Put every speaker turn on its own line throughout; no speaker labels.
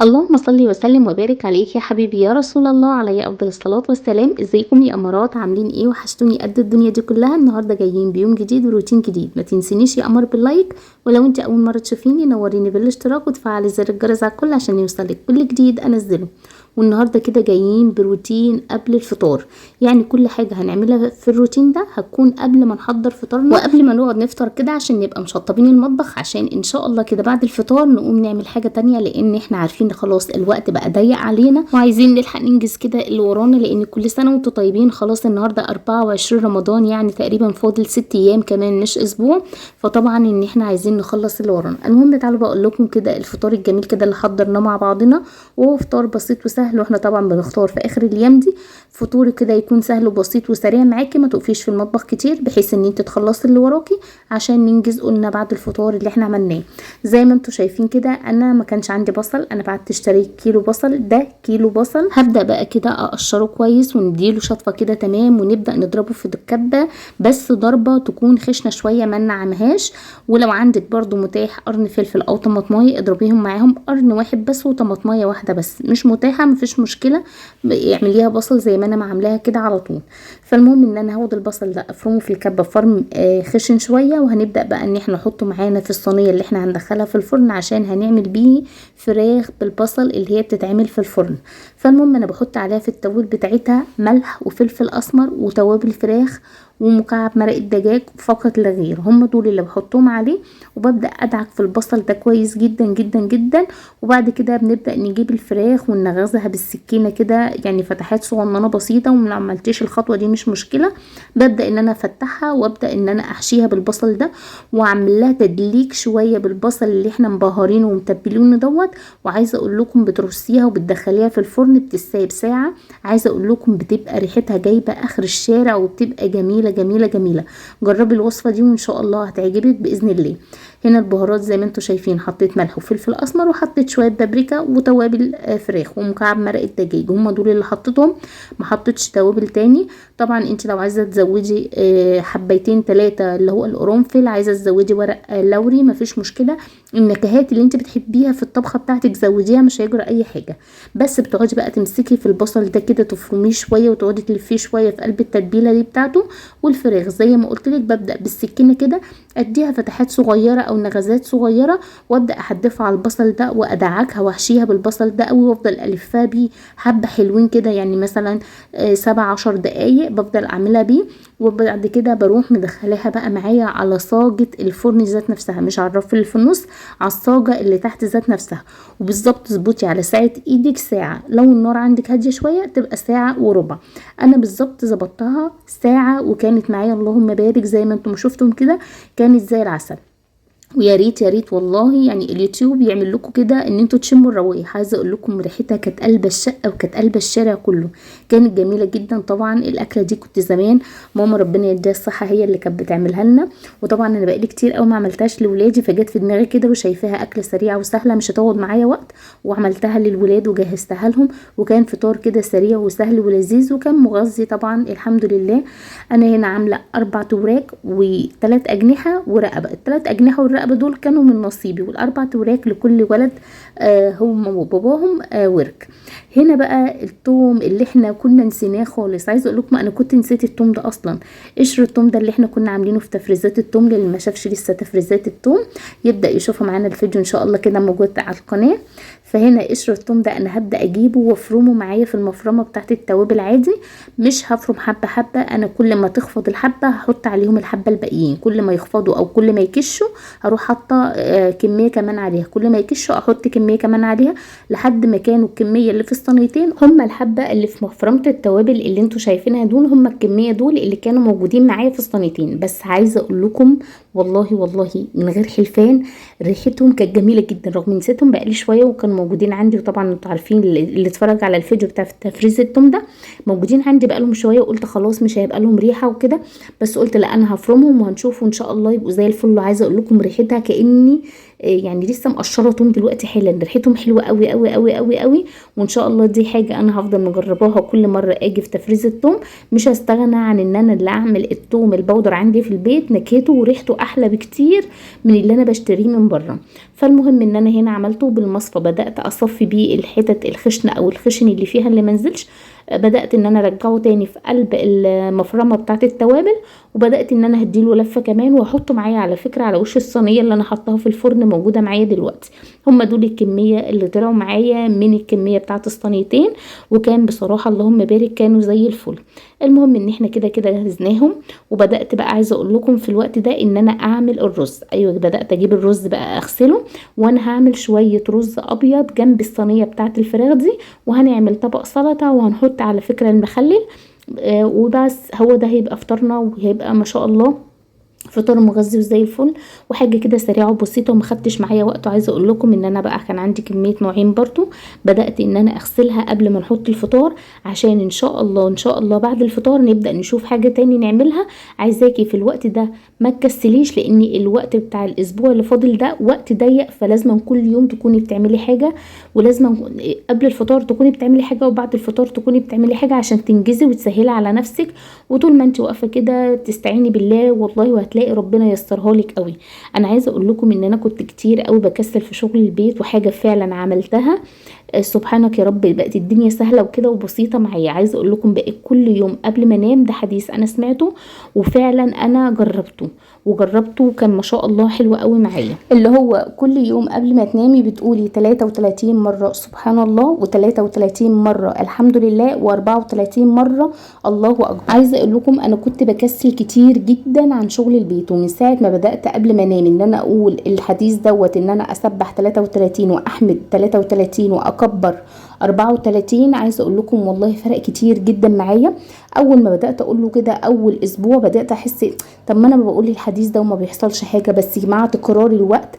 اللهم صل وسلم وبارك عليك يا حبيبي يا رسول الله، عليه افضل الصلاه والسلام. ازيكم يا امارات؟ عاملين ايه؟ وحشتوني قد الدنيا دي كلها. النهارده جايين بيوم جديد وروتين جديد. ما تنسينيش يا قمر باللايك، ولو انت اول مره تشوفيني نوريني بالاشتراك وتفعلي زر الجرس على الكل عشان يوصلك كل جديد انزله. والنهارده كده جايين بروتين قبل الفطار، يعني كل حاجه هنعملها في الروتين ده هتكون قبل ما نحضر فطارنا وقبل ما نقعد نفطر كده، عشان نبقى مشطبين المطبخ، عشان ان شاء الله كده بعد الفطار نقوم نعمل حاجه تانية، لان احنا عارفين خلاص الوقت بقى ضيق علينا وعايزين نلحق ننجز كده اللي ورانا، لان كل سنه وانتم طيبين. خلاص النهارده 24 رمضان، يعني تقريبا فاضل 6 ايام كمان مش اسبوع، فطبعا ان احنا عايزين نخلص اللي ورانا. المهم تعالوا بقول لكم كده الفطار الجميل كده اللي حضرناه مع بعضنا، وهو فطار بسيط وسهل، واحنا طبعا بنختار في اخر الايام دي فطور كده يكون سهل وبسيط وسريع معاكي، ما تقفيش في المطبخ كتير بحيث ان انت تخلصي اللي وراكي عشان ننجز قلنا بعد الفطار اللي احنا عملناه. زي ما انتم شايفين كده انا ما كانش عندي بصل، انا بعت اشتري كيلو بصل، ده كيلو بصل. هبدا بقى كده اقشره كويس ونديله شطفه كده تمام، ونبدا نضربه في الكبه، بس ضربه تكون خشنه شويه ما نعمهاش. ولو عندك برضو متاح قرن فلفل او طماطمايه اضربيهم معاهم، قرن واحد بس وطماطمايه واحده بس، مش متاحه مفيش مشكله، اعمليها بصل زي ما انا عاملاها كده على طول. فالمهم ان انا هاخد البصل ده افرمه في الكبه فرم خشن شويه، وهنبدا بقى ان احنا نحطه معانا في الصينيه اللي احنا هندخلها في الفرن عشان هنعمل بيه فراخ بالبصل اللي هي بتتعمل في الفرن. فالمهم انا بحط عليها في التوابل بتاعتها ملح وفلفل اسمر وتوابل فراخ ومكعب مرق الدجاج فقط لا غير، هم دول اللي بحطهم عليه. وببدا ادعك في البصل ده كويس جدا جدا جدا. وبعد كده بنبدا نجيب الفراخ ونغزها بالسكينه كده، يعني فتحات صغننه بسيطه، وما عملتش الخطوه دي مش مشكله. ببدا ان انا افتحها وابدا ان انا احشيها بالبصل ده، واعمل لها تدليك شويه بالبصل اللي احنا مبهرينه ومتبلينه دوت. وعايزه اقول لكم بترصيها وبتدخليها في الفرن بتسيب ساعه. عايزه اقول لكم بتبقى ريحتها جايبه اخر الشارع وبتبقى جميله جميله جميله. جربي الوصفه دي وان شاء الله هتعجبك باذن الله. هنا البهارات زي ما انتم شايفين، حطيت ملح وفلفل اسمر، وحطيت شويه بابريكا وتوابل فراخ ومكعب مرق الدجاج، هم دول اللي حطيتهم، ما حطيتش توابل تاني. طبعا انت لو عايزه تزودي حبيتين 3 اللي هو القرنفل، عايزه تزودي ورق لوري مفيش مشكله. النكهات اللي انت بتحبيها في الطبخه بتاعتك زوديها، مش هيجرى اي حاجه. بس بتقعدي بقى تمسكي في البصل ده كده تفرميه شويه وتقعدي تلفيه شويه في قلب التتبيله دي بتاعته. والفراخ زي ما قلت لك ببدا بالسكينه كده اديها فتحات صغيره او نغزات صغيره، وابدا احدفها على البصل ده وادعكها واحشيها بالبصل ده قوي، وافضل الفها بيه حبه حلوين كده، يعني مثلا 7-10 دقايق بفضل اعملها بيه. وبعد كده بروح مدخلاها بقى معايا على صاجة الفرن ذات نفسها، مش على الرف اللي في النص، على الصاجة اللي تحت ذات نفسها. وبالظبط اظبطي على ساعة ايدك ساعة، لو النار عندك هادية شوية تبقى 1:15. انا بالظبط ظبطتها ساعة وكانت معايا اللهم بارك زي ما انتم شفتم كده، كانت زي العسل. ويا ريت يا ريت والله يعني اليوتيوب يعمل لكم كده ان انتوا تشموا الروايح. عايزه اقول لكم ريحتها كانت قلب الشقه وكانت قلب الشارع كله، كانت جميله جدا. طبعا الاكله دي كنت زمان ماما ربنا يديها الصحه هي اللي كانت بتعملها لنا، وطبعا انا بقالي كتير قوي ما عملتهاش لاولادي، فجت في دماغي كده وشايفاها اكله سريعه وسهله مش هتاخد معايا وقت، وعملتها للولاد وجهزتها لهم، وكان فطار كده سريع وسهل ولذيذ وكان مغذي طبعا الحمد لله. انا هنا عامله 4 وراك و3 اجنحه ورقبه، ال3 اجنحه والرقبه دول كانوا من نصيبي، وال4 وراك لكل ولد هم وباباهم ورك. هنا بقى التوم اللي احنا كنا نسيناه خالص، عايزه اقول لكم انا كنت نسيت التوم ده اصلا. قشر التوم ده اللي احنا كنا عاملينه في تفريزات التوم، اللي ما شافش لسه تفريزات التوم يبدا يشوفها معانا الفيديو ان شاء الله كده موجود على القناه. فهنا قشر التوم ده انا هبدا اجيبه وافرمه معايا في المفرمه بتاعت التوابل عادي، مش هفرم حبه حبه. انا كل ما تخفض الحبه هحط عليهم الحبه الباقيين، كل ما يخفضوا او كل ما يكشوا هروح حاطه كميه كمان عليها، كل ما يكشوا احط كميه كمان عليها، لحد ما كانوا الكميه اللي في الصينيتين هم الحبه اللي في مفرمه التوابل اللي انتوا شايفينها دول، هم الكميه دول اللي كانوا موجودين معايا في الصينيتين. بس عايزه اقول لكم والله والله من غير حلفان ريحتهم كانت جميله جدا، رغم نسيتهم بقالي شويه وكان موجودين عندي، وطبعا انتوا عارفين اللي اتفرج على الفيديو بتاع تفريز التوم ده موجودين عندي بقالهم شويه، وقلت خلاص مش هيبقى لهم ريحه وكده، بس قلت لا انا هفرمهم وهنشوفوا ان شاء الله يبقوا زي الفل. عايزه اقول لكم ريحتها كاني يعني لسه مقشره توم دلوقتي حالا، ريحتهم حلوه قوي قوي قوي قوي قوي. وان شاء الله دي حاجه انا هفضل مجرباها كل مره اجي في تفريز التوم، مش هستغنى عن ان انا اللي اعمل التوم البودر عندي في البيت، نكهته وريحته احلى بكتير من اللي انا بشتريه من بره. فالمهم ان انا هنا عملته بالمصفى، بدات اصفي بيه الحتت الخشنه او الخشن اللي فيها اللي منزلش، بدات ان انا ارجعه تاني في قلب المفرمه بتاعه التوابل، وبدات ان انا هديله لفه كمان واحطه معايا على فكره على وش الصينيه اللي انا حطاها في الفرن موجوده معايا دلوقتي. هم دول الكميه اللي طلعوا معايا من الكميه بتاعه الصينيتين، وكان بصراحه اللهم بارك كانوا زي الفل. المهم ان احنا كده كده جهزناهم، وبدات بقى عايزه اقول لكم في الوقت ده ان انا اعمل الرز. ايوه بدات اجيب الرز بقى اغسله، وانا هعمل شويه رز ابيض جنب الصينيه بتاعه الفراخ دي، وهنعمل طبق سلطه، وهنحط على فكره المخلل. وبس هو ده هيبقى فطارنا، وهيبقى ما شاء الله فطار مغذي وزي الفل، وحاجه كده سريعه وبسيطه وما خدتش معايا وقت. وعايزه اقول لكم ان انا بقى كان عندي كميه نوعين برضو، بدات ان انا اغسلها قبل ما نحط الفطار، عشان ان شاء الله ان شاء الله بعد الفطار نبدا نشوف حاجه تاني نعملها. عايزاكي في الوقت ده ما تكسليش، لان الوقت بتاع الاسبوع اللي فاضل ده وقت ضيق، فلازم كل يوم تكوني بتعملي حاجه، ولازم قبل الفطار تكوني بتعملي حاجه، وبعد الفطار تكوني بتعملي حاجه، عشان تنجزي وتسهلي على نفسك. وطول ما انت واقفه كده تستعيني بالله والله، وهتلاقي ربنا ييسرها لك قوي. انا عايزه اقول لكم ان انا كنت كتير قوي بكسل في شغل البيت، وحاجه فعلا عملتها سبحانك يا رب بقت الدنيا سهله وكده وبسيطه معايا. عايزه اقول لكم بقيت كل يوم قبل ما انام، ده حديث انا سمعته وفعلا انا جربته وكان ما شاء الله حلو قوي معايا، اللي هو كل يوم قبل ما تنامي بتقولي 33 مره سبحان الله، و33 مره الحمد لله، و34 مره الله اكبر. عايزه اقول لكم انا كنت بكسل كتير جدا عن شغل البيت، ومن ساعه ما بدات قبل ما انام ان انا اقول الحديث دوت، ان انا اسبح 33 واحمد 33 واكبر 34. عايزه اقول لكم والله فرق كتير جدا معايا. اول ما بدات اقول له كده اول اسبوع بدات احس طب ما انا بقول الحديث ده وما بيحصلش حاجه، بس مع تكرار الوقت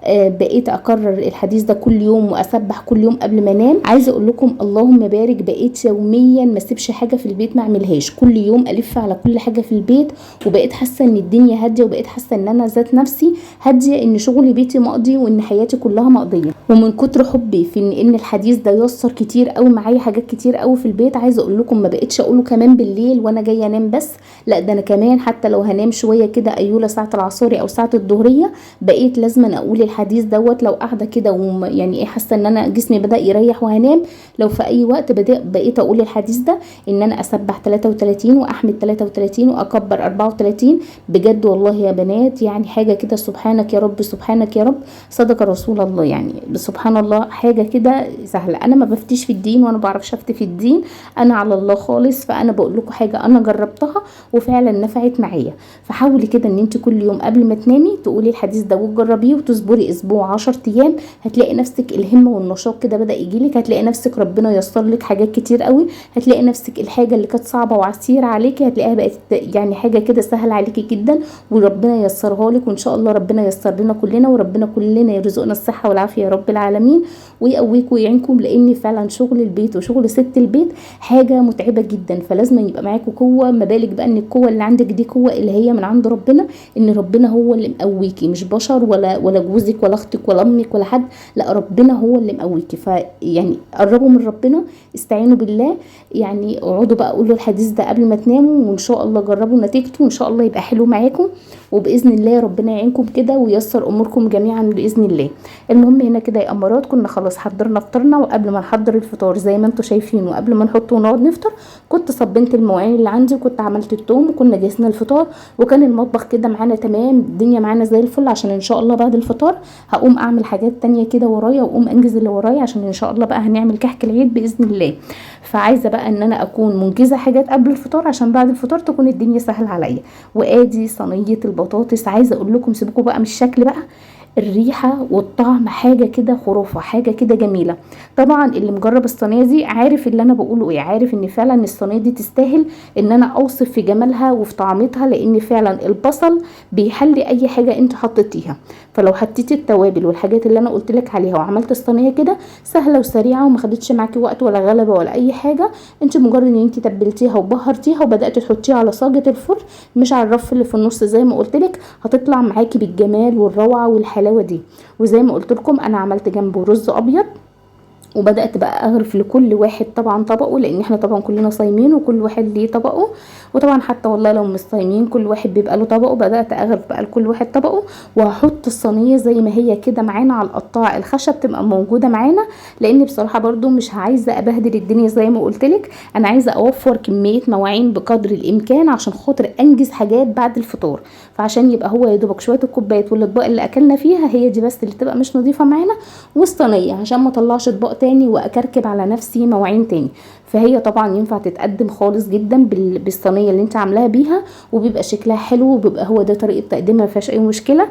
بقيت اكرر الحديث ده كل يوم واسبح كل يوم قبل ما انام. عايزه اقول لكم اللهم بارك بقيت يوميا ما اسيبش حاجه في البيت ما اعملهاش، كل يوم الف على كل حاجه في البيت، وبقيت حاسه ان الدنيا هاديه، وبقيت حاسه ان انا ذات نفسي هاديه، ان شغل بيتي مقضي وان حياتي كلها مقضيه. ومن كتر حبي في ان الحديث ده يسر كتير قوي معايا حاجات كتير قوي في البيت، عايزه اقول لكم ما بقيتش اقوله كمان بالليل وانا جايه انام بس، لا ده انا كمان حتى لو هنام شويه كده ايوله ساعه العصاري او ساعه الظهريه بقيت لازم اقول الحديث دوت. لو قاعده كده يعني ايه حاسه ان انا جسمي بدا يريح وهنام، لو في اي وقت بقيت اقول الحديث ده، ان انا اسبح 33 واحمد 33 واكبر 34. بجد والله يا بنات يعني حاجه كده سبحانك يا رب سبحانك يا رب صدق رسول الله، يعني سبحان الله حاجه كده سهله. انا ما بفتيش في الدين وانا بعرفش افتي في الدين، انا على الله خالص، فانا بقول لكم حاجه انا جربتها وفعلا نفعت معايا. فحاولي كده ان انت كل يوم قبل ما تنامي تقولي الحديث ده وتجربيه وتصبري اسبوع 10 ايام، هتلاقي نفسك الهمه والنشاط كده بدا يجيلك، هتلاقي نفسك ربنا ييسر لك حاجات كتير قوي، هتلاقي نفسك الحاجه اللي كانت صعبه وعسيره عليكي هتلاقيها بقت يعني حاجه كده سهله عليكي جدا، وربنا ييسرها لك. وان شاء الله ربنا ييسر لنا كلنا، وربنا كلنا يرزقنا الصحه والعافيه يا رب العالمين، ويقويكم ويعينكم، لان فعلا شغل البيت وشغل ست البيت حاجه متعبه جدا، فلازم يبقى معاكم قوه. ما بالك بقى ان القوه اللي عندك دي قوه اللي هي من عند ربنا، ان ربنا هو اللي مقويكي، مش بشر ولا جوزك ولا اختك ولا امك ولا حد، لا ربنا هو اللي مقويكي. فيعني قربوا من ربنا، استعينوا بالله، يعني اقعدوا بقى قولوا الحديث ده قبل ما تناموا، وان شاء الله جربوا نتيجته وان شاء الله يبقى حلو معاكم، وباذن الله ربنا يعينكم كده وييسر اموركم جميعا باذن الله. المهم هنا كده يا امارات كنا خلاص حضرنا فطرنا، وقبل ما نحضر الفطار زي ما انتم شايفين وقبل ما نحطه ونقعد نفطر كنت صبنت المواعين اللي عندي وكنت عملت التوم وكنا جهزنا الفطار، وكان المطبخ كده معانا تمام، الدنيا معانا زي الفل، عشان ان شاء الله بعد الفطار هقوم اعمل حاجات تانية كده ورايا واقوم انجز اللي ورايا، عشان ان شاء الله بقى هنعمل كحك العيد باذن الله. فعايزه بقى ان انا اكون منجزه حاجات قبل الفطار عشان بعد الفطار تكون الدنيا سهله عليا. وادي صينيه البطاطس. عايزه اقول لكم سيبكم بقى من الشكل بقى، الريحه والطعم حاجه كده خرافه، حاجه كده جميله. طبعا اللي مجرب الصينيه دي عارف اللي انا بقوله ايه، عارف ان فعلا الصينيه دي تستاهل ان انا اوصف في جمالها وفي طعمتها، لان فعلا البصل بيحلي اي حاجه انت حطيتيها. فلو حطيتي التوابل والحاجات اللي انا قلت لك عليها وعملت الصينيه كده سهله وسريعه وما خدتش معاكي وقت ولا غلبه ولا اي حاجه، انت مجرد ان انت تبلتيها وبهرتيها وبدات تحطيها على صاجه الفرن مش على الرف اللي في النص زي ما قلت لك، هتطلع معاكي بالجمال والروعه والحلاوه دي. وزي ما قلت لكم انا عملت جنبه رز ابيض، وبدات بقى اغرف لكل واحد طبعا طبقه، لان احنا طبعا كلنا صايمين وكل واحد ليه طبقه. وطبعا حتى والله لو مش صايمين كل واحد بيبقى له طبقه. بدات اغرف بقى لكل واحد طبقه، وهحط الصينيه زي ما هي كده معانا على القطاع الخشب تبقى موجوده معانا، لان بصراحه برضو مش عايزه ابهدل الدنيا زي ما قلت لك، انا عايزه اوفر كميه مواعين بقدر الامكان عشان خاطر انجز حاجات بعد الفطار. فعشان يبقى هو يا دوبك شويه الكوبايات والاطباق اللي اكلنا فيها هي دي بس اللي تبقى مش نظيفه معانا، والصينيه عشان ما اطلعش اطباق تاني واكركب على نفسي مواعين تاني. فهي طبعا ينفع تتقدم خالص جدا بالصينيه اللي انت عاملاها بيها، وبيبقى شكلها حلو، وبيبقى هو ده طريقه تقديمها مفيهاش اي مشكله.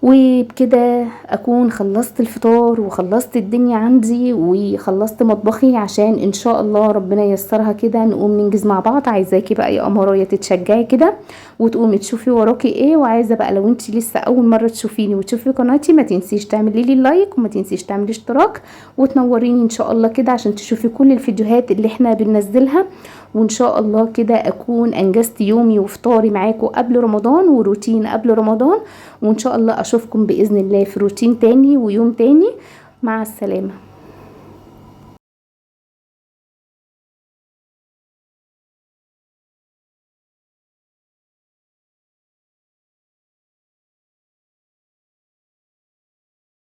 وبكده اكون خلصت الفطار وخلصت الدنيا عندي وخلصت مطبخي، عشان ان شاء الله ربنا ييسرها كده نقوم ننجز مع بعض. عايزاكي بقى يا امرايه تتشجعي كده وتقومي تشوفي وراكي ايه. وعايزه بقى لو انت لسه اول مره تشوفيني وتشوفي قناتي ما تنسيش تعملي لي لايك وما تنسيش تعملي اشتراك وتنوريني ان شاء الله كده عشان تشوفي كل الفيديوهات اللي احنا بننزلها. وان شاء الله كده اكون انجزت يومي وفطاري معاكم قبل رمضان وروتين قبل رمضان. وان شاء الله اشوفكم باذن الله في روتين تاني ويوم تاني. مع السلامه.